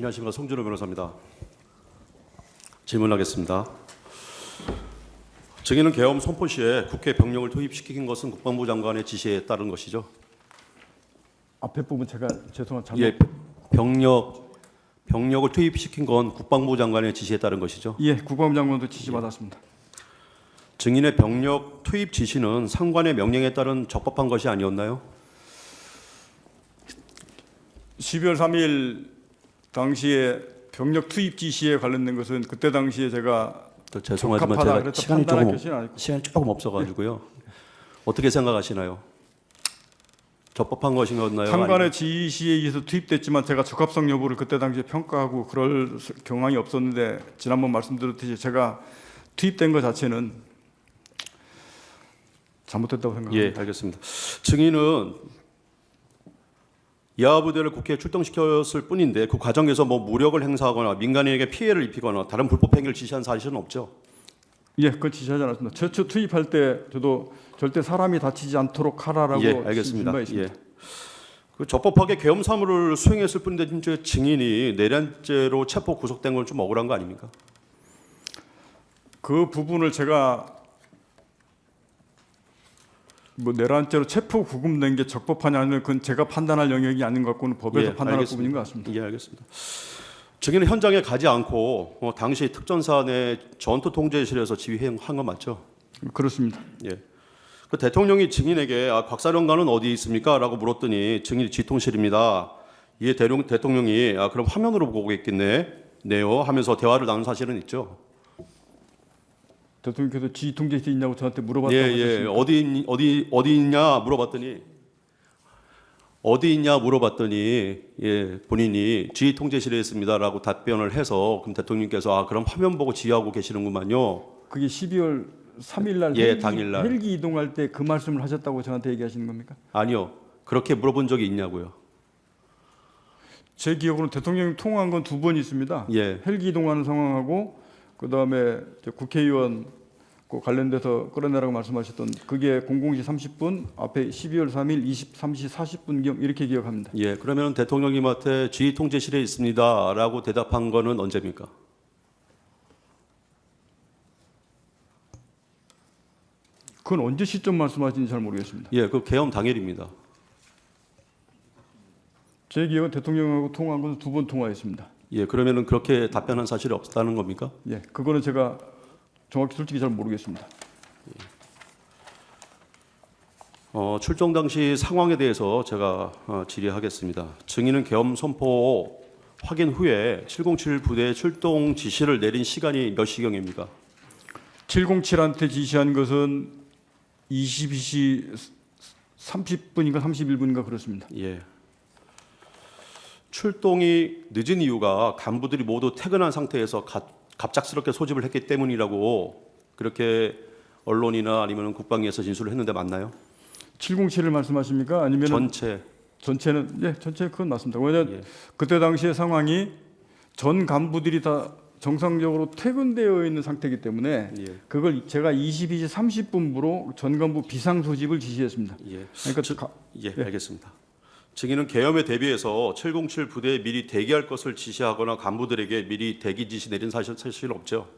안녕하십니까. 송준호 변호사입니다. 질문하겠습니다. 증인은 계엄 선포 시에 국회 병력을 투입시킨 것은 국방부 장관의 지시에 따른 것이죠? 앞에 부분 제가 죄송한 잘못. 예, 병력을 투입시킨 건 국방부 장관의 지시에 따른 것이죠? 예, 국방부 장관도 지시 받았습니다. 증인의 병력 투입 지시는 상관의 명령에 따른 적법한 것이 아니었나요? 12월 3일 당시에 병력 투입 지시에 관련된 것은 그때 당시에 제가 죄송하지만 적합하다 제가 그래서 시간이 판단할 것이는 아니고. 조금 없어가지고요. 어떻게 생각하시나요? 적법한 것이었나요? 상관의 지시에 의해서 투입됐지만 제가 적합성 여부를 그때 당시에 평가하고 그럴 경황이 없었는데 지난번 말씀드렸듯이 제가 투입된 것 자체는 잘못됐다고 생각합니다. 예, 알겠습니다. 증인은 야부대를 국회에 출동시켰을 뿐인데 그 과정에서 뭐 무력을 행사하거나 민간인에게 피해를 입히거나 다른 불법 행위를 지시한 사실은 없죠? 예, 그걸 지시하지 않았습니다. 최초 투입할 때 저도 절대 사람이 다치지 않도록 하라라고 예, 알겠습니다. 바 있습니다. 예. 그 적법하게 계엄 사무를 수행했을 뿐인데 진짜 증인이 내란죄로 체포 구속된 건 좀 억울한 거 아닙니까? 그 부분을 제가 뭐 내란죄로 체포 구금된 게 적법하냐 아니면 그건 제가 판단할 영역이 아닌 것 같고는 법에서 예, 판단할 알겠습니다. 부분인 것 같습니다. 예, 알겠습니다. 증인은 현장에 가지 않고 당시 특전사 내 전투 통제실에서 지휘한 건 맞죠? 그렇습니다. 예. 그 대통령이 증인에게 곽사령관은 어디 있습니까? 라고 물었더니 증인이 지통실입니다. 이에 대통령이 그럼 화면으로 보고 있겠네요 하면서 대화를 나눈 사실은 있죠. 대통령께서 지휘통제실에 있냐고 저한테 물어봤다고 하셨습니다. 어디 있냐 물어봤더니 예, 본인이 지휘통제실에 있습니다라고 답변을 해서 그럼 대통령께서 그럼 화면 보고 지휘하고 계시는구만요. 그게 12월 3일 날 예, 당일날. 헬기 이동할 때 그 말씀을 하셨다고 저한테 얘기하시는 겁니까? 아니요. 그렇게 물어본 적이 있냐고요. 제 기억으로는 대통령이 통화한 건 2번 있습니다. 예. 헬기 이동하는 상황하고 그다음에 국회의원 그 관련돼서 끌어내라고 말씀하셨던 그게 00시 30분 앞에 12월 3일 23시 40분경 이렇게 기억합니다. 예, 그러면 대통령님한테 지휘 통제실에 있습니다라고 대답한 거는 언제입니까? 그건 언제 시점 말씀하시는지 잘 모르겠습니다. 예, 그 계엄 당일입니다. 제 기억은 대통령하고 통화한 것은 2번 통화했습니다. 예, 그러면은 그렇게 답변한 사실이 없다는 겁니까? 예, 그거는 제가 정확히 솔직히 잘 모르겠습니다. 출정 당시 상황에 대해서 제가 질의하겠습니다. 증인은 계엄 선포 확인 후에 707 부대의 출동 지시를 내린 시간이 몇 시경입니까? 707한테 지시한 것은 22시 30분인가 31분인가 그렇습니다. 예. 출동이 늦은 이유가 간부들이 모두 퇴근한 상태에서 갑작스럽게 소집을 했기 때문이라고 그렇게 언론이나 아니면 국방위에서 진술을 했는데 맞나요? 707을 말씀하십니까? 아니면 전체는 예, 전체 그건 맞습니다. 왜냐하면 예. 그때 당시의 상황이 전 간부들이 다 정상적으로 퇴근되어 있는 상태이기 때문에 예. 그걸 제가 22시 30분부로 전 간부 비상 소집을 지시했습니다. 예. 그러니까 예, 알겠습니다. 증인은 계엄에 대비해서 707 부대에 미리 대기할 것을 지시하거나 간부들에게 미리 대기 지시 내린 사실 없죠?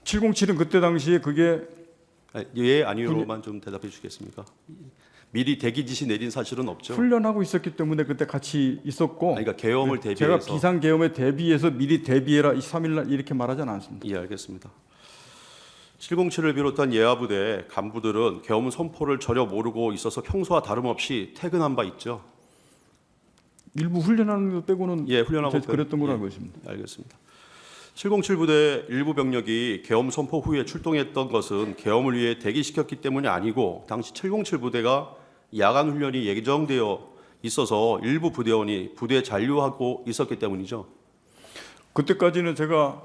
707은 그때 당시에 그게 예, 아니요로만 좀 대답해 주시겠습니까? 미리 대기 지시 내린 사실은 없죠? 훈련하고 있었기 때문에 그때 같이 있었고 그러니까 계엄을 제가 대비해서 비상 계엄에 대비해서 미리 대비해라 23일 날 이렇게 말하지는 않습니다. 예, 알겠습니다. 707을 비롯한 예하부대 간부들은 계엄 선포를 전혀 모르고 있어서 평소와 다름없이 퇴근한 바 있죠? 일부 훈련하는 것 빼고는 예, 훈련하고 그랬던 걸로 예, 알고 있습니다. 알겠습니다. 707 부대 일부 병력이 계엄 선포 후에 출동했던 것은 계엄을 위해 대기시켰기 때문이 아니고 당시 707 부대가 야간 훈련이 예정되어 있어서 일부 부대원이 부대에 잔류하고 있었기 때문이죠. 그때까지는 제가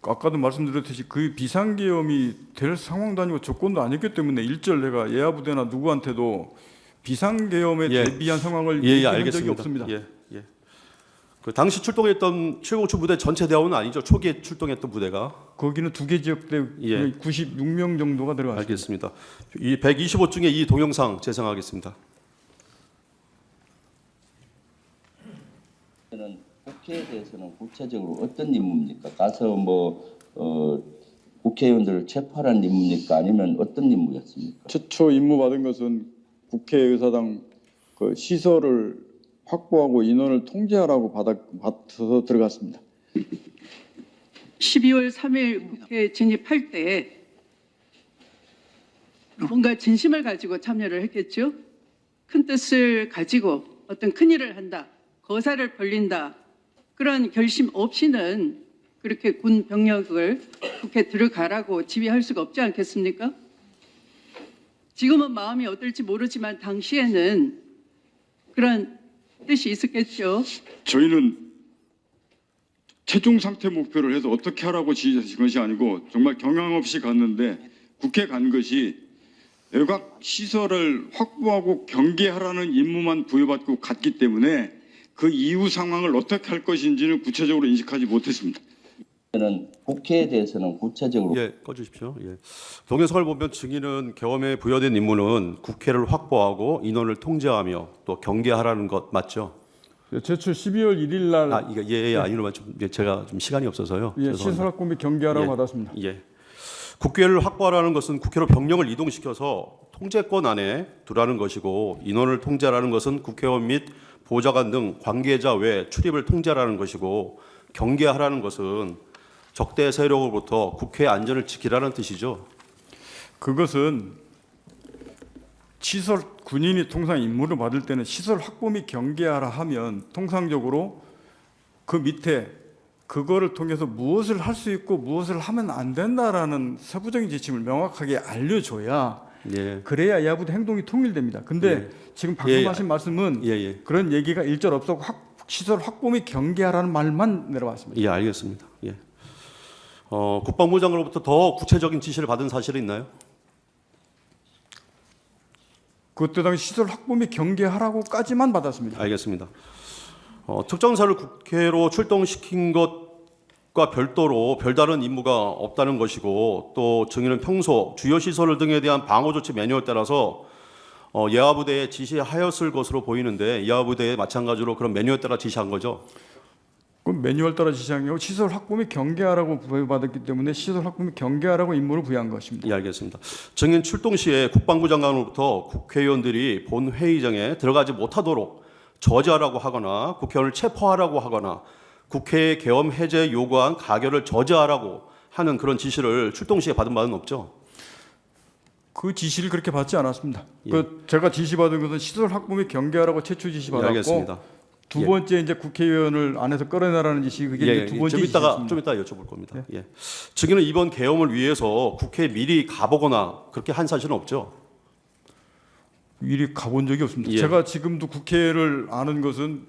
아까도 말씀드렸듯이 그 비상계엄이 될 상황도 아니고 조건도 아니기 때문에 일절 내가 예하부대나 누구한테도 비상계엄에 예. 대비한 상황을 예, 얘기한 적이 알겠습니다. 없습니다. 예, 예. 그 당시 출동했던 707 부대 전체 대원은 아니죠. 초기에 출동했던 부대가. 거기는 2개 지역대 예. 96명 정도가 들어갔습니다. 알겠습니다. 이 125 중에 이 동영상 재생하겠습니다. 저는 국회에 대해서는 구체적으로 어떤 임무입니까? 가서 국회의원들을 체포하라는 임무입니까? 아니면 어떤 임무였습니까? 최초 임무 받은 것은 국회의사당 그 시설을 확보하고 인원을 통제하라고 받아서 들어갔습니다. 12월 3일 국회 진입할 때 뭔가 진심을 가지고 참여를 했겠죠. 큰 뜻을 가지고 어떤 큰일을 한다, 거사를 벌린다, 그런 결심 없이는 그렇게 군 병력을 국회 들어가라고 지휘할 수가 없지 않겠습니까? 지금은 마음이 어떨지 모르지만 당시에는 그런 뜻이 있었겠죠. 저희는 최종 상태 목표를 해서 어떻게 하라고 지시하신 것이 아니고 정말 경향 없이 갔는데 국회 간 것이 외곽 시설을 확보하고 경계하라는 임무만 부여받고 갔기 때문에 그 이후 상황을 어떻게 할 것인지는 구체적으로 인식하지 못했습니다. 저는 국회에 대해서는 구체적으로 예, 꺼주십시오. 예. 동영상을 보면 증인은 계엄에 부여된 임무는 국회를 확보하고 인원을 통제하며 또 경계하라는 것 맞죠? 제출 12월 1일 날 이거 아니로만 좀 제가 좀 시간이 없어서요. 죄송합니다. 시설 확보 및 경계하라고 예. 받았습니다. 예. 국회를 확보하라는 것은 국회로 병력을 이동시켜서 통제권 안에 두라는 것이고 인원을 통제하라는 것은 국회의원 및 보좌관 등 관계자 외 출입을 통제하라는 것이고 경계하라는 것은 적대 세력으로부터 국회 안전을 지키라는 뜻이죠. 그것은 시설 군인이 통상 임무를 받을 때는 시설 확보 및 경계하라 하면 통상적으로 그 밑에 그거를 통해서 무엇을 할 수 있고 무엇을 하면 안 된다라는 세부적인 지침을 명확하게 알려줘야 예. 그래야 야부대 행동이 통일됩니다. 근데 지금 방금 하신 말씀은 그런 얘기가 일절 없었고 시설 확보 및 경계하라는 말만 내려왔습니다. 예, 알겠습니다. 예. 국방부 장관으로부터 더 구체적인 지시를 받은 사실이 있나요? 그때 당시 시설 확보 및 경계하라고까지만 받았습니다. 알겠습니다. 특정사를 국회로 출동시킨 것과 별도로 별다른 임무가 없다는 것이고 또 증인은 평소 주요 시설 등에 대한 방어 조치 매뉴얼 따라서 예하부대에 지시하였을 것으로 보이는데 예하부대에 마찬가지로 그런 매뉴얼 따라 지시한 거죠? 그 매뉴얼 따라 지시한 게 아니고 시설 확보 및 경계하라고 부여받았기 때문에 시설 확보 및 경계하라고 임무를 부여한 것입니다. 예, 알겠습니다. 증인 출동 시에 국방부 장관으로부터 국회의원들이 본 회의장에 들어가지 못하도록 저지하라고 하거나 국회의원을 체포하라고 하거나 국회의 계엄 해제 요구한 가결을 저지하라고 하는 그런 지시를 출동 시에 받은 바는 없죠? 그 지시를 그렇게 받지 않았습니다. 예. 제가 지시받은 것은 시설 확보 및 경계하라고 최초 지시 예, 받았고 알겠습니다. 두 번째 이제 국회의원을 안에서 끌어내라는 지시 그게 이제 두 번째 지시였습니다. 좀 이따 여쭤볼 겁니다. 예. 증인은 이번 계엄을 위해서 국회에 미리 가보거나 그렇게 한 사실은 없죠? 미리 가본 적이 없습니다. 예. 제가 지금도 국회를 아는 것은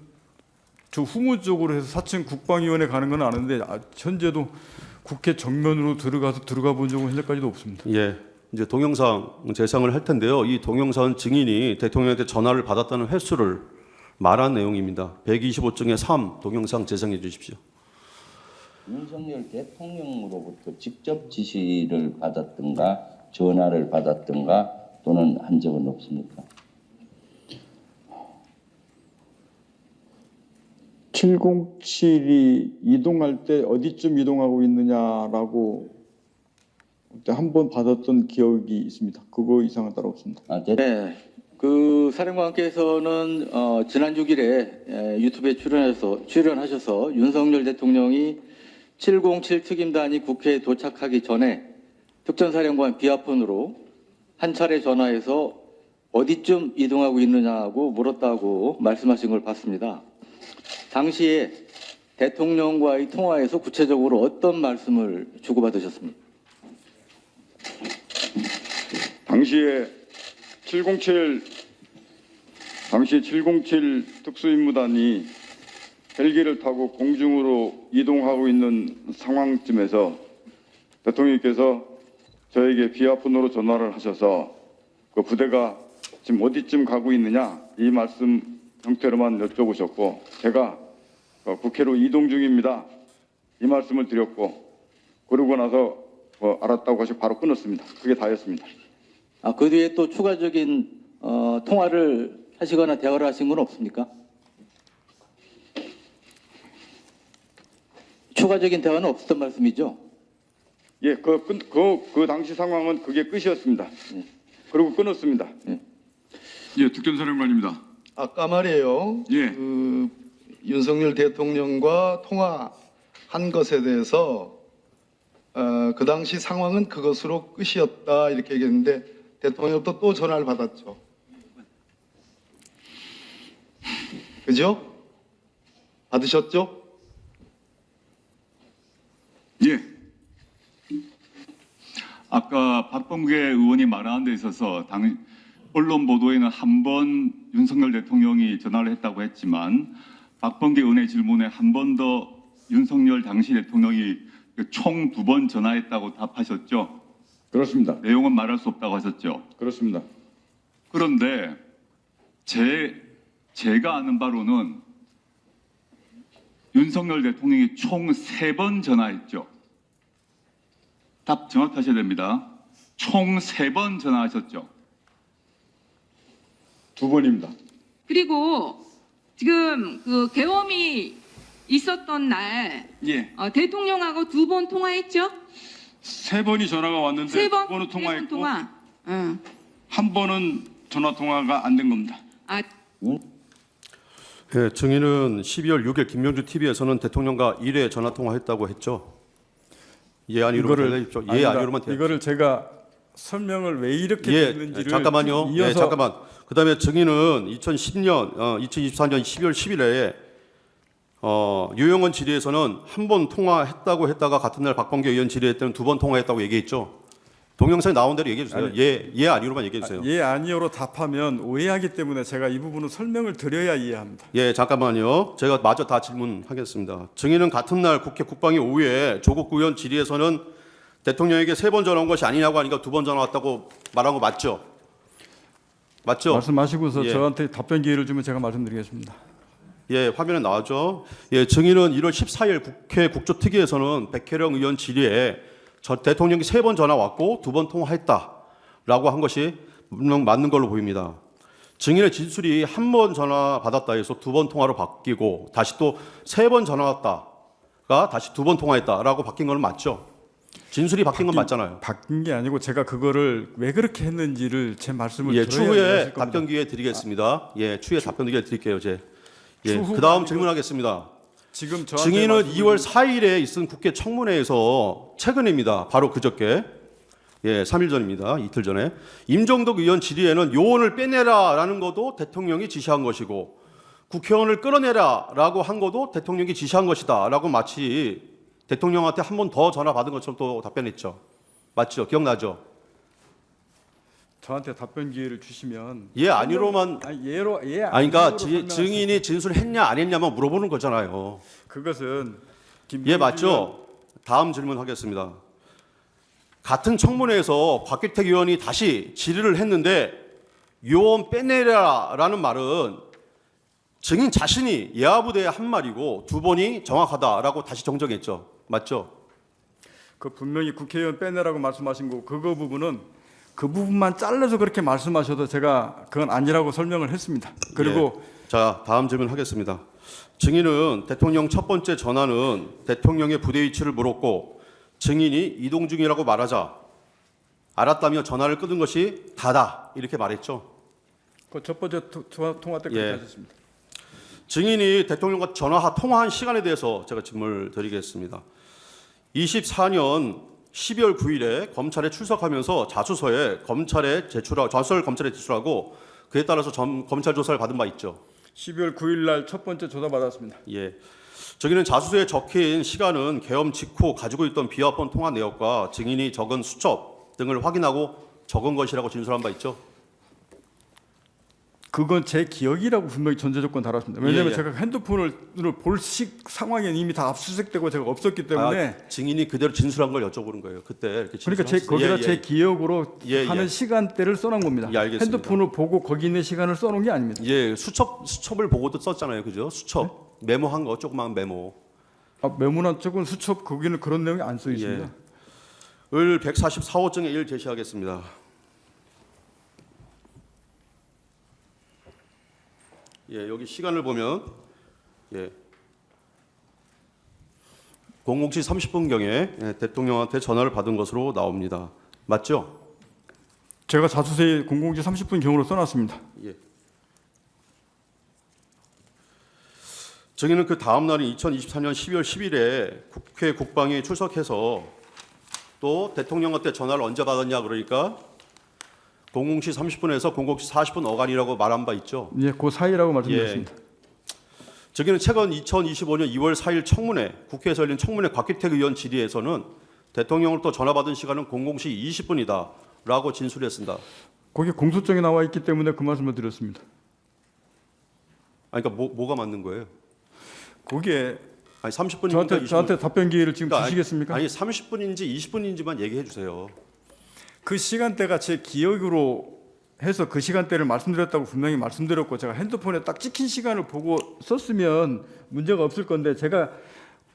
저 후무 쪽으로 해서 4층 국방위원회 가는 건 아는데 현재도 국회 정면으로 들어가 본 적은 현재까지도 없습니다. 예. 이제 동영상 재상을 할 텐데요. 이 동영상은 증인이 대통령한테 전화를 받았다는 횟수를 말한 내용입니다. 125쪽의 3 동영상 재상해 주십시오. 윤석열 대통령으로부터 직접 지시를 받았든가 전화를 받았든가 또는 한 적은 없습니까? 707이 이동할 때 어디쯤 이동하고 있느냐라고 한 번 받았던 기억이 있습니다. 그거 이상은 따로 없습니다. 네, 그 사령관께서는 지난 6일에 유튜브에 출연하셔서 윤석열 대통령이 707 특임단이 국회에 도착하기 전에 특전사령관 비아폰으로 한 차례 전화해서 어디쯤 이동하고 있느냐고 물었다고 말씀하신 걸 봤습니다. 당시에 대통령과의 통화에서 구체적으로 어떤 말씀을 주고받으셨습니까? 당시에 707 특수임무단이 헬기를 타고 공중으로 이동하고 있는 상황쯤에서 대통령께서 저에게 비아폰으로 전화를 하셔서 그 부대가 지금 어디쯤 가고 있느냐 이 말씀 형태로만 여쭤보셨고 제가 국회로 이동 중입니다 이 말씀을 드렸고 그러고 나서 알았다고 하시고 바로 끊었습니다. 그게 다였습니다. 그 뒤에 또 추가적인 통화를 하시거나 대화를 하신 건 없습니까? 추가적인 대화는 없었던 말씀이죠? 예, 그 당시 상황은 그게 끝이었습니다. 그리고 끊었습니다. 예, 특전사령관입니다. 아까 말이에요. 예. 그 윤석열 대통령과 통화한 것에 대해서 그 당시 상황은 그것으로 끝이었다 이렇게 얘기했는데 대통령도 또 전화를 받았죠. 그죠? 받으셨죠? 예. 아까 박범계 의원이 말하는 데 있어서 언론 보도에는 한 번 윤석열 대통령이 전화를 했다고 했지만 박범계 의원의 질문에 한 번 더 윤석열 당시 대통령이 총 2번 전화했다고 답하셨죠? 그렇습니다. 내용은 말할 수 없다고 하셨죠? 그렇습니다. 그런데 제가 아는 바로는 윤석열 대통령이 총 3번 전화했죠. 답 정확하셔야 됩니다. 총 3번 전화하셨죠. 2번입니다. 그리고 지금 그 계엄이 있었던 날 예. 대통령하고 2번 통화했죠? 3번이 전화가 왔는데 세 번? 2번은 세 번 통화했고 통화. 응. 한 번은 전화 통화가 안 된 겁니다. 아, 예, 증인은 12월 6일 김명주 TV에서는 대통령과 1회 전화 통화했다고 했죠. 예 아니로만 대답해주십시오. 예 아니다. 아니로만 대답. 이거를 제가 설명을 왜 이렇게 예, 됐는지를 잠깐만요. 이어서 예, 잠깐만. 그다음에 증인은 2024년 12월 10일에 유영원 질의에서는 한 번 통화했다고 했다가 같은 날 박범계 의원 질의할 때는 2번 통화했다고 얘기했죠. 동영상에 나온 대로 얘기해 주세요. 예 아니로만 얘기해 주세요. 예 아니오로 답하면 오해하기 때문에 제가 이 부분은 설명을 드려야 이해합니다. 예, 잠깐만요. 제가 마저 다 질문하겠습니다. 증인은 같은 날 국회 국방위 오후에 조국 의원 질의에서는 대통령에게 3번 전화 온 것이 아니냐고 하니까 2번 전화 왔다고 말한 거 맞죠? 맞죠? 말씀하시고서 예. 저한테 답변 기회를 주면 제가 말씀드리겠습니다. 예, 화면에 나왔죠. 예, 증인은 1월 14일 국회 국조특위에서는 백혜령 의원 질의에 대통령이 3번 전화 왔고 2번 통화했다라고 한 것이 분명 맞는 걸로 보입니다. 증인의 진술이 한 번 전화 받았다 해서 2번 통화로 바뀌고 다시 또 3번 전화 왔다가 다시 2번 통화했다라고 바뀐 건 맞죠? 진술이 바뀐 건 맞잖아요. 바뀐 게 아니고 제가 그거를 왜 그렇게 했는지를 제 말씀을 예, 들어야 추후에 이해하실 겁니다. 답변 기회 드리겠습니다. 예, 추후에 답변 기회 드릴게요, 제. 예, 추후가 그다음 아니고- 질문하겠습니다. 지금 저한테 증인은 말씀을 2월 4일에 있은 국회 청문회에서 최근입니다. 바로 그저께. 예, 3일 전입니다. 이틀 전에. 임종덕 의원 질의에는 요원을 빼내라라는 것도 대통령이 지시한 것이고 국회의원을 끌어내라라고 한 것도 대통령이 지시한 것이다라고 마치 대통령한테 한 번 더 전화 받은 것처럼 또 답변했죠. 맞죠? 기억나죠? 저한테 답변 기회를 주시면 예, 아니로만 아니 예로 예 아니 그러니까 아니로로 설명하세요. 증인이 진술했냐 안 했냐만 물어보는 거잖아요. 그것은 예, 맞죠? 다음 질문 하겠습니다. 같은 청문회에서 곽규택 의원이 다시 질의를 했는데 요원 빼내라라는 말은 증인 자신이 예하부대의 한 말이고 2번이 정확하다라고 다시 정정했죠. 맞죠? 그 분명히 국회의원 빼내라고 말씀하신 거 그거 부분은 그 부분만 잘라서 그렇게 말씀하셔도 제가 그건 아니라고 설명을 했습니다. 그리고 예. 자, 다음 질문 하겠습니다. 증인은 대통령 첫 번째 전화는 대통령의 부대 위치를 물었고 증인이 이동 중이라고 말하자 알았다며 전화를 끊은 것이 다다 이렇게 말했죠. 그 첫 번째 통화 때 그렇게 예. 하셨습니다. 증인이 대통령과 통화한 시간에 대해서 제가 질문을 드리겠습니다. 24년 12월 9일에 검찰에 출석하면서 자수서에 자수서를 검찰에 제출하고 그에 따라서 검찰 조사를 받은 바 있죠. 12월 9일 날 첫 번째 조사 받았습니다. 예. 저기는 자수서에 적힌 시간은 계엄 직후 가지고 있던 비화폰 통화 내역과 증인이 적은 수첩 등을 확인하고 적은 것이라고 진술한 바 있죠. 그건 제 기억이라고 분명히 전제 조건 달았습니다. 왜냐하면 예, 예. 제가 핸드폰을 볼 상황에 이미 다 압수수색되고 제가 없었기 때문에 증인이 그대로 진술한 걸 여쭤보는 거예요. 그때 이렇게 그러니까 진술하셨어요. 거기다 예, 제 예. 기억으로 예, 하는 예. 시간대를 써놓은 겁니다. 예, 알겠습니다. 핸드폰을 보고 거기 있는 시간을 써놓은 게 아닙니다. 예, 수첩을 보고도 썼잖아요. 그죠? 수첩. 메모한 거 조그마한 메모. 메모나 쪽은 수첩 거기는 그런 내용이 안 써 있습니다. 예. 을 144호증에 1 제시하겠습니다. 예, 여기 시간을 보면 예. 00시 30분경에 대통령한테 전화를 받은 것으로 나옵니다. 맞죠? 제가 자수서에 00시 30분 경으로 써놨습니다. 예. 저기는 그 다음 날인 2024년 12월 10일에 국회 국방위에 출석해서 또 대통령한테 전화를 언제 받았냐 그러니까 00시 30분에서 00시 40분 어간이라고 말한 바 있죠. 예, 그 사이라고 말씀드렸습니다. 저기는 최근 2025년 2월 4일 청문회, 국회에서 열린 청문회 곽규택 의원 질의에서는 대통령으로부터 전화 받은 시간은 00시 20분이다라고 진술했습니다. 거기에 공소장에 나와 있기 때문에 그 말씀을 드렸습니다. 아니, 그러니까 뭐가 맞는 거예요? 거기에 아니 30분입니까? 저한테 답변 기회를 지금 그러니까 주시겠습니까? 아니 30분인지 20분인지만 얘기해 주세요. 그 시간대가 제 기억으로 해서 그 시간대를 말씀드렸다고 분명히 말씀드렸고 제가 핸드폰에 딱 찍힌 시간을 보고 썼으면 문제가 없을 건데 제가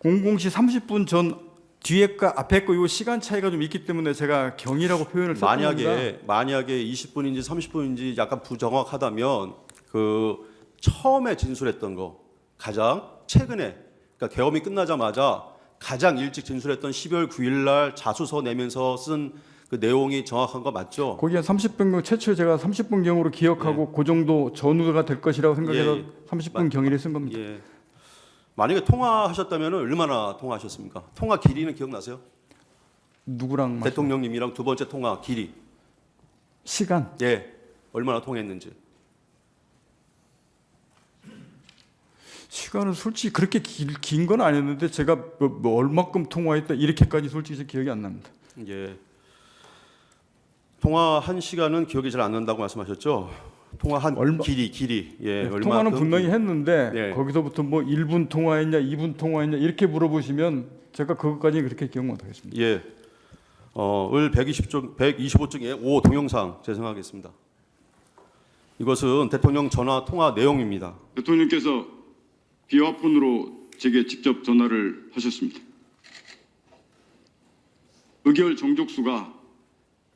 00시 30분 전 뒤에 거 앞에 거 요 시간 차이가 좀 있기 때문에 제가 경이라고 표현을 썼던 겁니다. 만약에 20분인지 30분인지 약간 부정확하다면 그 처음에 진술했던 거 가장 최근에 그러니까 계엄이 끝나자마자 가장 일찍 진술했던 12월 9일 날 자수서 내면서 쓴 그 내용이 정확한 거 맞죠? 거기에 30분 최초에 제가 30분 경으로 기억하고 그 정도 전후가 될 것이라고 생각해서 예. 30분 경위를 쓴 겁니다. 예. 만약에 통화하셨다면 얼마나 통화하셨습니까? 통화 길이는 기억나세요? 누구랑 대통령님이랑 두 번째 통화 길이. 시간 예. 얼마나 통했는지. 시간은 솔직히 그렇게 긴 건 아니었는데 제가 뭐 얼마큼 통화했다 이렇게까지 솔직히 기억이 안 납니다. 예. 통화한 시간은 기억이 잘 안 난다고 말씀하셨죠? 통화한 길이. 예. 얼마큼? 통화는 분명히 했는데 예. 거기서부터 뭐 1분 통화했냐 2분 통화했냐 이렇게 물어보시면 제가 그것까지 그렇게 기억 못 하겠습니다. 예. 을 125쪽에 5 동영상 제공하겠습니다. 이것은 대통령 전화 통화 내용입니다. 대통령께서 비화폰으로 제게 직접 전화를 하셨습니다. 의결 정족수가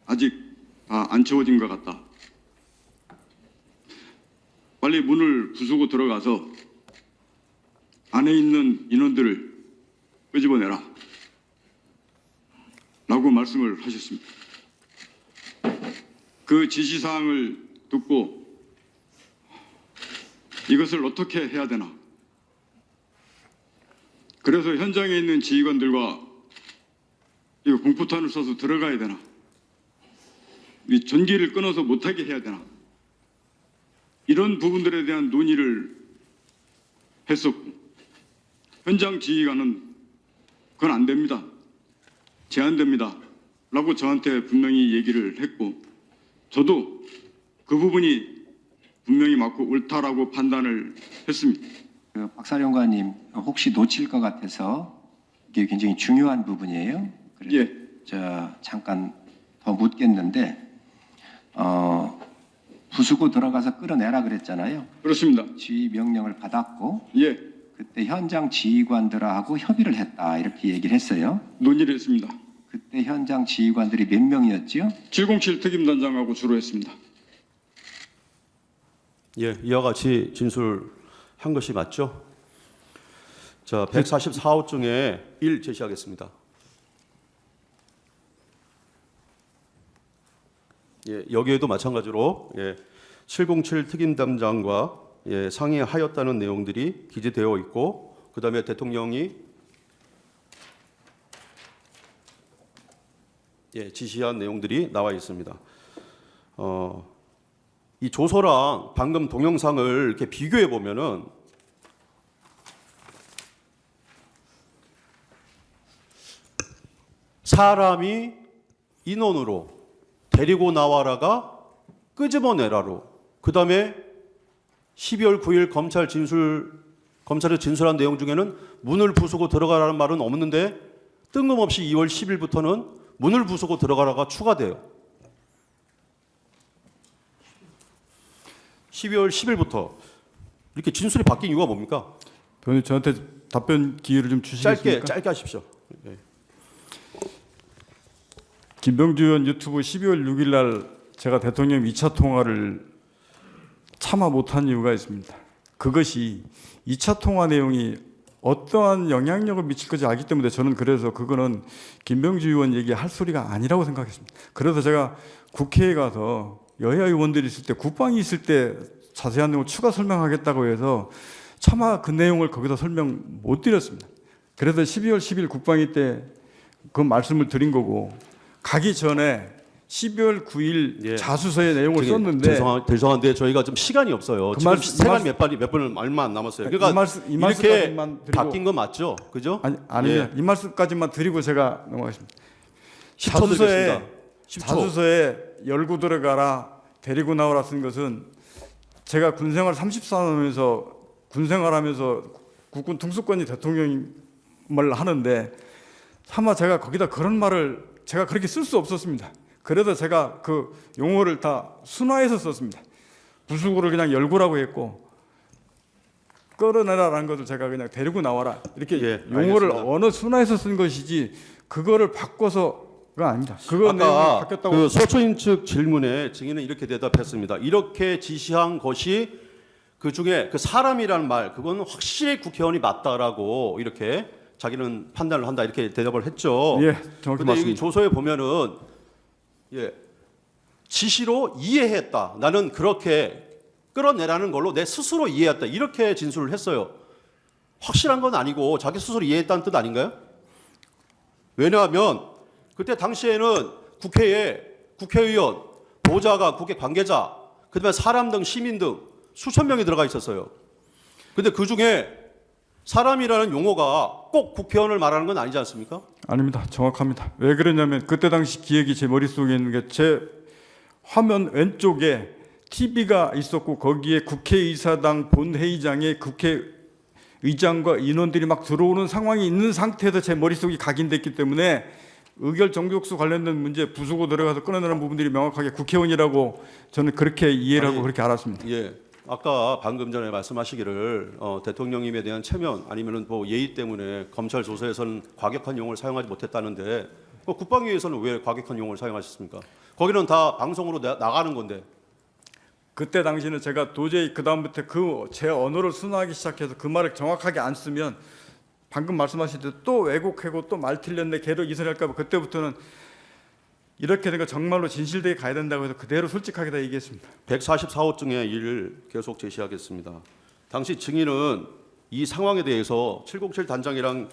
아직 다 안 채워진 것 같다. 빨리 문을 부수고 들어가서 안에 있는 인원들을 끄집어내라. 라고 말씀을 하셨습니다. 그 지시사항을 듣고 이것을 어떻게 해야 되나. 그래서 현장에 있는 지휘관들과 이거 공포탄을 쏴서 들어가야 되나. 이 전기를 끊어서 못하게 해야 되나. 이런 부분들에 대한 논의를 했었고 현장 지휘관은 그건 안 됩니다. 제한됩니다. 라고 저한테 분명히 얘기를 했고 저도 그 부분이 분명히 맞고 옳다라고 판단을 했습니다. 박사령관님 혹시 놓칠 것 같아서 이게 굉장히 중요한 부분이에요. 그래서 예. 잠깐 더 묻겠는데 부수고 들어가서 끌어내라 그랬잖아요. 그렇습니다. 지휘 명령을 받았고 예. 그때 현장 지휘관들하고 협의를 했다 이렇게 얘기를 했어요. 논의를 했습니다. 그때 현장 지휘관들이 몇 명이었죠? 707 특임단장하고 주로 했습니다. 예, 이와 같이 진술한 것이 맞죠? 자, 144호 중에 1 제시하겠습니다. 예, 여기에도 마찬가지로 707 특임단장과 상의하였다는 내용들이 기재되어 있고 그다음에 대통령이 지시한 내용들이 나와 있습니다. 이 조서랑 방금 동영상을 이렇게 비교해 보면은 사람이 인원으로 데리고 나와라가 끄집어내라로 그다음에 12월 9일 검찰이 진술한 내용 중에는 문을 부수고 들어가라는 말은 없는데 뜬금없이 2월 10일부터는 문을 부수고 들어가라가 추가돼요. 12월 10일부터 이렇게 진술이 바뀐 이유가 뭡니까? 변호사님 저한테 답변 기회를 좀 주시겠습니까? 짧게 하십시오. 예. 김병주 의원 유튜브 12월 6일 날 제가 대통령 2차 통화를 참아 못한 이유가 있습니다. 그것이 2차 통화 내용이 어떠한 영향력을 미칠 건지 알기 때문에 저는 그래서 그거는 김병주 의원 얘기할 소리가 아니라고 생각했습니다. 그래서 제가 국회에 가서 여야 의원들이 있을 때 국방이 있을 때 자세한 내용을 추가 설명하겠다고 해서 차마 그 내용을 거기서 설명 못 드렸습니다. 그래서 12월 10일 국방위 때 그 말씀을 드린 거고 가기 전에 12월 9일 예. 자수서의 내용을 저기 썼는데 죄송한데 저희가 좀 시간이 없어요. 그 지금 말씀- 시간이 몇 분을 얼마 안 남았어요. 그러니까 이 말씀 이렇게 말씀까지만 드리고 바뀐 건 맞죠? 그죠? 아니면 이 말씀까지만 드리고 제가 넘어가겠습니다. 10초 드리겠습니다. 10초. 자수서에 열고 들어가라 데리고 나오라 쓴 것은 제가 군생활 34년하면서 군생활하면서 국군 통수권이 대통령을 하는데 차마 제가 거기다 그런 말을 제가 그렇게 쓸 수 없었습니다. 그래서 제가 그 용어를 다 순화해서 썼습니다. 부수고를 그냥 열고라고 했고 끌어내라라는 것을 제가 그냥 데리고 나와라 이렇게 예, 용어를 알겠습니다. 언어 순화해서 쓴 것이지 그거를 바꿔서가 아닙니다. 그거 내용이 아까 바뀌었다고 그 소초인 측 질문에 증인은 이렇게 대답했습니다. 이렇게 지시한 것이 그 중에 그 사람이라는 말 그건 확실히 국회의원이 맞다라고 이렇게 자기는 판단을 한다 이렇게 대답을 했죠. 예, 정확히 근데 여기 맞습니다. 조서에 보면은 지시로 이해했다. 나는 그렇게 끌어내라는 걸로 내 스스로 이해했다. 이렇게 진술을 했어요. 확실한 건 아니고 자기 스스로 이해했다는 뜻 아닌가요? 왜냐하면 그때 당시에는 국회에 국회의원, 보좌관, 국회 관계자, 그다음에 사람 등 시민 등 수천 명이 들어가 있었어요. 근데 그 중에 사람이라는 용어가 꼭 국회의원을 말하는 건 아니지 않습니까? 아닙니다. 정확합니다. 왜 그러냐면 그때 당시 기획이 제 머릿속에 있는 게 제 화면 왼쪽에 TV가 있었고 거기에 국회의사당 본회의장에 국회의장과 인원들이 막 들어오는 상황이 있는 상태에서 제 머릿속이 각인됐기 때문에 의결 정족수 관련된 문제 부수고 들어가서 끊어내는 부분들이 명확하게 국회의원이라고 저는 그렇게 이해를 하고 그렇게 알았습니다. 예. 아까 방금 전에 말씀하시기를 대통령님에 대한 체면 아니면은 뭐 예의 때문에 검찰 조사에서는 과격한 용어를 사용하지 못했다는데 국방위에서는 왜 과격한 용어를 사용하셨습니까? 거기는 다 방송으로 나가는 건데. 그때 당시는 제가 도저히 그 다음부터 그 제 언어를 순화하기 시작해서 그 말을 정확하게 안 쓰면 방금 말씀하신 대로 또 왜곡하고 또 말 틀렸네 걔로 이선할까 봐 그때부터는 이렇게 된 거 정말로 진실되게 가야 된다고 해서 그대로 솔직하게 다 얘기했습니다. 144호증의 일을 계속 제시하겠습니다. 당시 증인은 이 상황에 대해서 707 단장이랑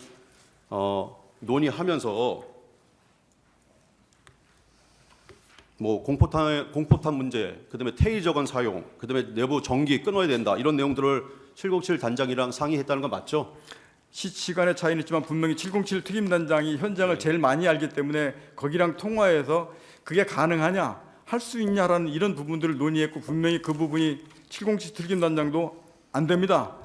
논의하면서 뭐 공포탄 문제, 그다음에 테이저건 사용, 그다음에 내부 전기 끊어야 된다 이런 내용들을 707 단장이랑 상의했다는 건 맞죠? 시간의 차이는 있지만 분명히 707 특임단장이 현장을 제일 많이 알기 때문에 거기랑 통화해서 그게 가능하냐 할 수 있냐라는 이런 부분들을 논의했고 분명히 그 부분이 707 특임단장도 안 됩니다.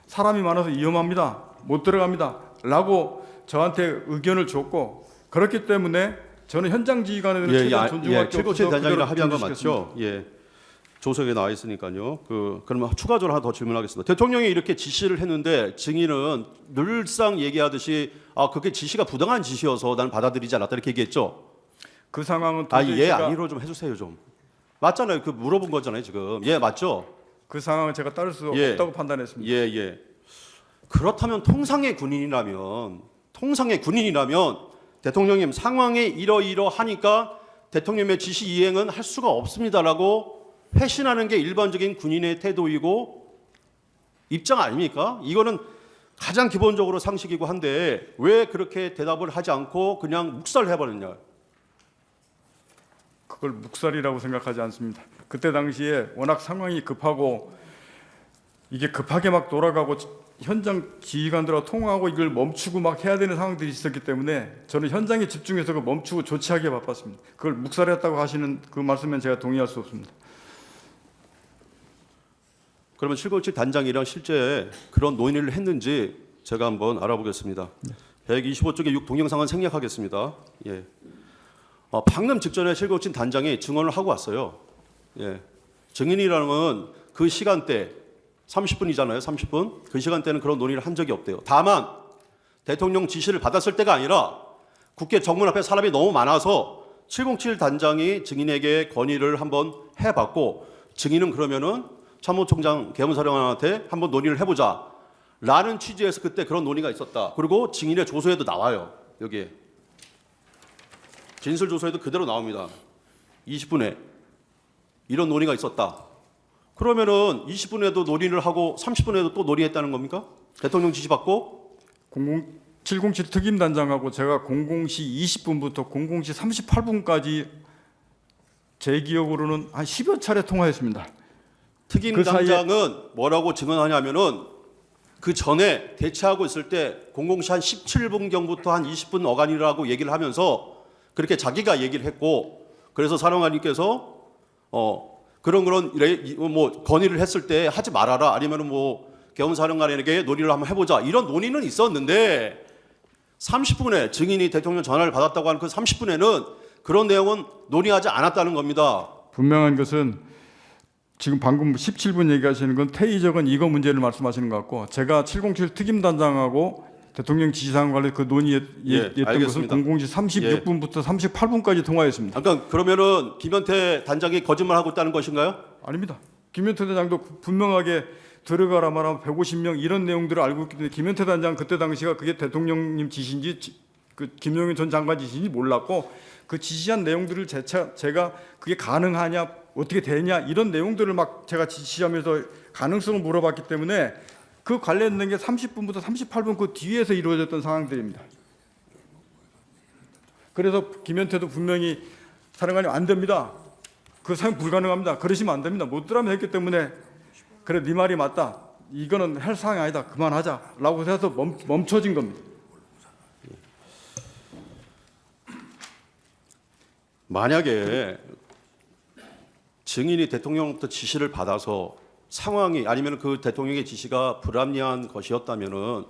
사람이 많아서 위험합니다. 못 들어갑니다. 라고 저한테 의견을 줬고 그렇기 때문에 저는 현장 지휘관에 대한 최대한 존중할 게 707 없어서 단장이랑 그대로 합의한 건 존중시켰습니다. 맞죠? 예. 조서에 나와 있으니까요. 그러면 추가적으로 하나 더 질문하겠습니다. 대통령이 이렇게 지시를 했는데 증인은 늘상 얘기하듯이 그게 지시가 부당한 지시여서 나는 받아들이지 않았다 이렇게 얘기했죠. 그 상황은 도저히 예 제가 아니로 좀 해주세요 좀. 맞잖아요. 그 물어본 거잖아요 지금. 예 맞죠? 그 상황은 제가 따를 수 예. 없다고 판단했습니다. 예. 그렇다면 통상의 군인이라면 대통령님 상황이 이러이러하니까 대통령의 지시 이행은 할 수가 없습니다라고 회신하는 게 일반적인 군인의 태도이고 입장 아닙니까? 이거는 가장 기본적으로 상식이고 한데 왜 그렇게 대답을 하지 않고 그냥 묵살해버렸냐? 그걸 묵살이라고 생각하지 않습니다. 그때 당시에 워낙 상황이 급하고 이게 급하게 막 돌아가고 현장 지휘관들하고 통화하고 이걸 멈추고 막 해야 되는 상황들이 있었기 때문에 저는 현장에 집중해서 그 멈추고 조치하기에 바빴습니다. 그걸 묵살했다고 하시는 그 말씀엔 제가 동의할 수 없습니다. 그러면 707 단장이랑 실제 그런 논의를 했는지 제가 한번 알아보겠습니다. 125쪽의 6 동영상은 생략하겠습니다. 예. 방금 직전에 707 단장이 증언을 하고 왔어요. 예. 증인이라면 그 시간대 30분이잖아요. 30분. 그 시간대는 그런 논의를 한 적이 없대요. 다만 대통령 지시를 받았을 때가 아니라 국회 정문 앞에 사람이 너무 많아서 707 단장이 증인에게 건의를 한번 해봤고 증인은 그러면은 참모총장 계엄사령관한테 한번 논의를 해보자 라는 취지에서 그때 그런 논의가 있었다. 그리고 증인의 조서에도 나와요. 여기에. 진술 조서에도 그대로 나옵니다. 20분에 이런 논의가 있었다. 그러면은 20분에도 논의를 하고 30분에도 또 논의했다는 겁니까? 대통령 지시받고 707 특임단장하고 제가 00시 20분부터 00시 38분까지 제 기억으로는 한 10여 차례 통화했습니다. 특임단장은 뭐라고 증언하냐면은 그 전에 대치하고 있을 때 00시 한 17분경부터 한 20분 어간이라고 얘기를 하면서 그렇게 자기가 얘기를 했고 그래서 사령관님께서 그런 뭐 건의를 했을 때 하지 말아라 아니면은 뭐 계엄사령관에게 논의를 한번 해보자 이런 논의는 있었는데 30분에 증인이 대통령 전화를 받았다고 하는 그 30분에는 그런 내용은 논의하지 않았다는 겁니다. 분명한 것은 지금 방금 17분 얘기하시는 건 태의적인 이거 문제를 말씀하시는 것 같고 제가 707 특임단장하고 대통령 지시사항 관련 그 논의했던 알겠습니다. 것은 00시 36분부터 38분까지 통화했습니다. 잠깐 그러면은 김현태 단장이 거짓말하고 있다는 것인가요? 아닙니다. 김현태 단장도 분명하게 들어가라 말하면 150명 이런 내용들을 알고 있기 때문에 김현태 단장 그때 당시가 그게 대통령님 지시인지 그 김용현 전 장관 지시인지 몰랐고 그 지시한 내용들을 제가 그게 가능하냐 어떻게 되냐 이런 내용들을 막 제가 지시하면서 가능성을 물어봤기 때문에 그 관련된 게 30분부터 38분 그 뒤에서 이루어졌던 상황들입니다. 그래서 김현태도 분명히 사령관님 안 됩니다. 그 사용 불가능합니다. 그러시면 안 됩니다. 못 들으면 했기 때문에 그래 네 말이 맞다. 이거는 할 사항이 아니다. 그만하자라고 해서 멈춰진 겁니다. 만약에 증인이 대통령부터 지시를 받아서 상황이 아니면 그 대통령의 지시가 불합리한 것이었다면은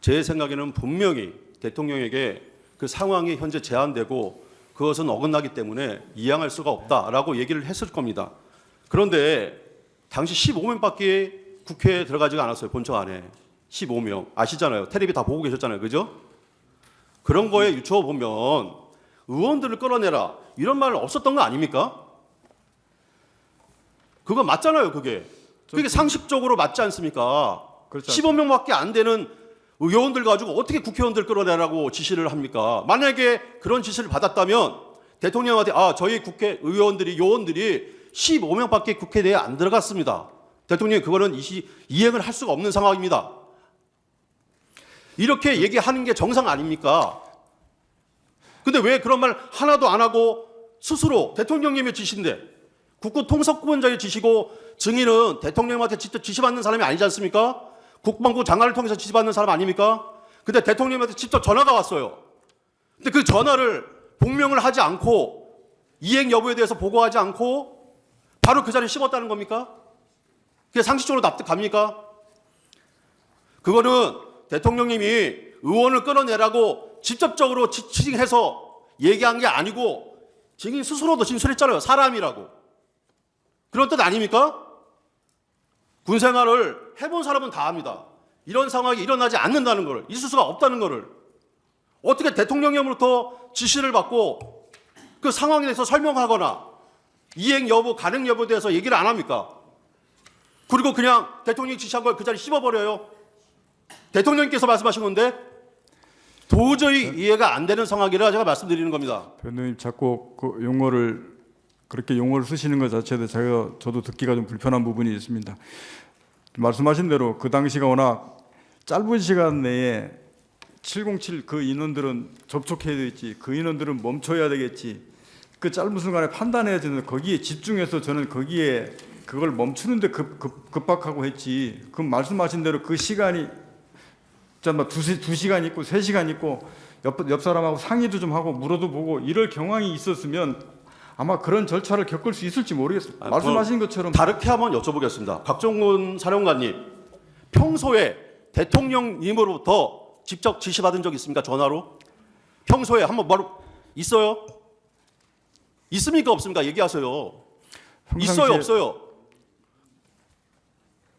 제 생각에는 분명히 대통령에게 그 상황이 현재 제한되고 그것은 어긋나기 때문에 이양할 수가 없다라고 얘기를 했을 겁니다. 그런데 당시 15명밖에 국회에 들어가지가 않았어요. 본청 안에 15명 아시잖아요. 텔레비 다 보고 계셨잖아요. 그죠? 그런 거에 유추어 보면 의원들을 끌어내라 이런 말 없었던 거 아닙니까? 그거 맞잖아요. 그게 상식적으로 맞지 않습니까? 그렇죠. 15명밖에 안 되는 의원들 가지고 어떻게 국회의원들 끌어내라고 지시를 합니까? 만약에 그런 지시를 받았다면 대통령한테 저희 국회의원들이 요원들이 15명밖에 국회 내에 안 들어갔습니다. 대통령이 그거는 이행을 할 수가 없는 상황입니다. 이렇게 얘기하는 게 정상 아닙니까? 근데 왜 그런 말 하나도 안 하고 스스로 대통령님의 지시인데 국구통섭권자의 지시고 증인은 대통령한테 직접 지시받는 사람이 아니지 않습니까? 국방부 장관을 통해서 지시받는 사람 아닙니까? 근데 대통령한테 직접 전화가 왔어요. 근데 그 전화를 복명을 하지 않고 이행 여부에 대해서 보고하지 않고 바로 그 자리에 씹었다는 겁니까? 그게 상식적으로 납득갑니까? 그거는 대통령님이 의원을 끌어내라고 직접적으로 지칭해서 얘기한 게 아니고 증인 스스로도 진술했잖아요. 사람이라고. 그런 뜻 아닙니까? 군 생활을 해본 사람은 다 압니다. 이런 상황이 일어나지 않는다는 걸, 있을 수가 없다는 거를 어떻게 대통령님으로부터 지시를 받고 그 상황에 대해서 설명하거나 이행 여부, 가능 여부에 대해서 얘기를 안 합니까? 그리고 그냥 대통령이 지시한 걸 그 자리에 씹어버려요. 대통령님께서 말씀하신 건데 도저히 이해가 안 되는 상황이라 제가 말씀드리는 겁니다. 변호님 자꾸 그 용어를 그렇게 용어를 쓰시는 것 자체도 저도 듣기가 좀 불편한 부분이 있습니다. 말씀하신 대로 그 당시가 워낙 짧은 시간 내에 707 그 인원들은 접촉해야 되겠지, 그 인원들은 멈춰야 되겠지. 그 짧은 순간에 판단해야 되는 거기에 집중해서 저는 거기에 그걸 멈추는데 급박하고 했지. 그 말씀하신 대로 그 시간이 정말 2시간 있고 3시간 있고 옆 사람하고 상의도 좀 하고 물어도 보고 이럴 경황이 있었으면 아마 그런 절차를 겪을 수 있을지 모르겠습니다. 말씀하신 것처럼 다르게 한번 여쭤보겠습니다. 곽종훈 사령관님, 평소에 대통령님으로부터 직접 지시받은 적 있습니까? 전화로? 평소에 한번 바로 있어요? 있습니까? 없습니까? 얘기하세요. 있어요? 없어요?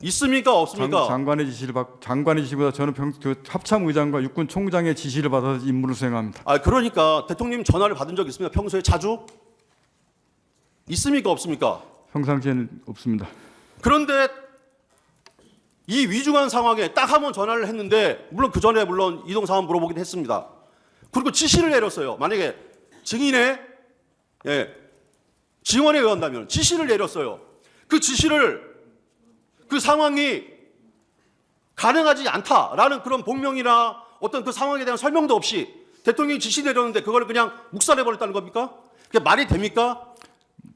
있습니까? 없습니까? 장관의 지시보다 저는 합참의장과 육군 총장의 지시를 받아서 임무를 수행합니다. 그러니까 대통령 전화를 받은 적 있습니까? 평소에 자주? 있습니까? 없습니까? 평상시에는 없습니다. 그런데 이 위중한 상황에 딱 한 번 전화를 했는데, 물론 그 전에 물론 이동 상황 물어보긴 했습니다. 그리고 지시를 내렸어요. 만약에 증인의 증언에 의한다면 지시를 내렸어요. 그 지시를, 그 상황이 가능하지 않다라는 그런 복명이나 어떤 그 상황에 대한 설명도 없이 대통령이 지시 내렸는데 그걸 그냥 묵살해버렸다는 겁니까? 그게 말이 됩니까?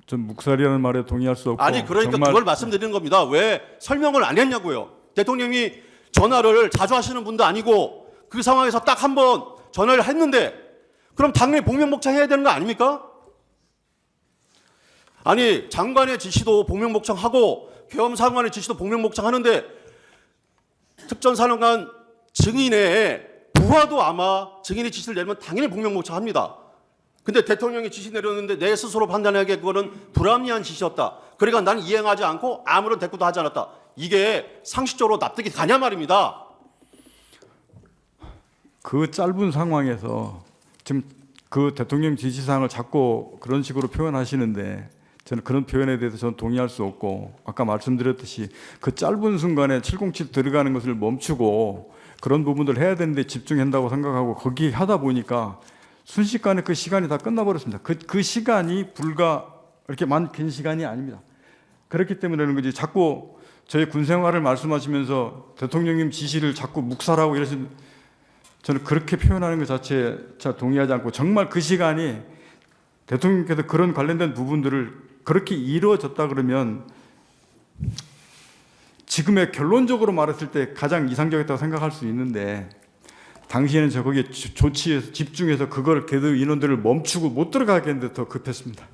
전 묵살이라는 말에 동의할 수 없고. 아니, 그러니까 정말 그걸 말씀드리는 겁니다. 왜 설명을 안 했냐고요. 대통령이 전화를 자주 하시는 분도 아니고 그 상황에서 딱 한 번 전화를 했는데 그럼 당연히 복명복창해야 되는 거 아닙니까? 아니, 장관의 지시도 복명복창하고 계엄사령관의 지시도 복명복창하는데 특전사령관 증인의 부하도 아마 증인의 지시를 내면 당연히 복명복창합니다. 근데 대통령이 지시 내렸는데 내 스스로 판단하기에 그거는 불합리한 지시였다. 그러니까 나는 이행하지 않고 아무런 대꾸도 하지 않았다. 이게 상식적으로 납득이 가냐 말입니다. 그 짧은 상황에서 지금 그 대통령 지시사항을 자꾸 그런 식으로 표현하시는데 저는 그런 표현에 대해서 저는 동의할 수 없고, 아까 말씀드렸듯이 그 짧은 순간에 707 들어가는 것을 멈추고 그런 부분들 해야 되는데 집중한다고 생각하고 거기 하다 보니까 순식간에 그 시간이 다 끝나버렸습니다. 그 시간이 불과 이렇게 긴 시간이 아닙니다. 그렇기 때문에 그런 거지. 자꾸 저희 군 생활을 말씀하시면서 대통령님 지시를 자꾸 묵살하고 이러시면 저는 그렇게 표현하는 것 자체에 잘 동의하지 않고, 정말 그 시간이 대통령께서 그런 관련된 부분들을 그렇게 이루어졌다 그러면 지금의 결론적으로 말했을 때 가장 이상적이었다고 생각할 수 있는데, 당시에는 저 거기에 조치해서 집중해서 그걸 걔들 인원들을 멈추고 못 들어가게 했는데 더 급했습니다.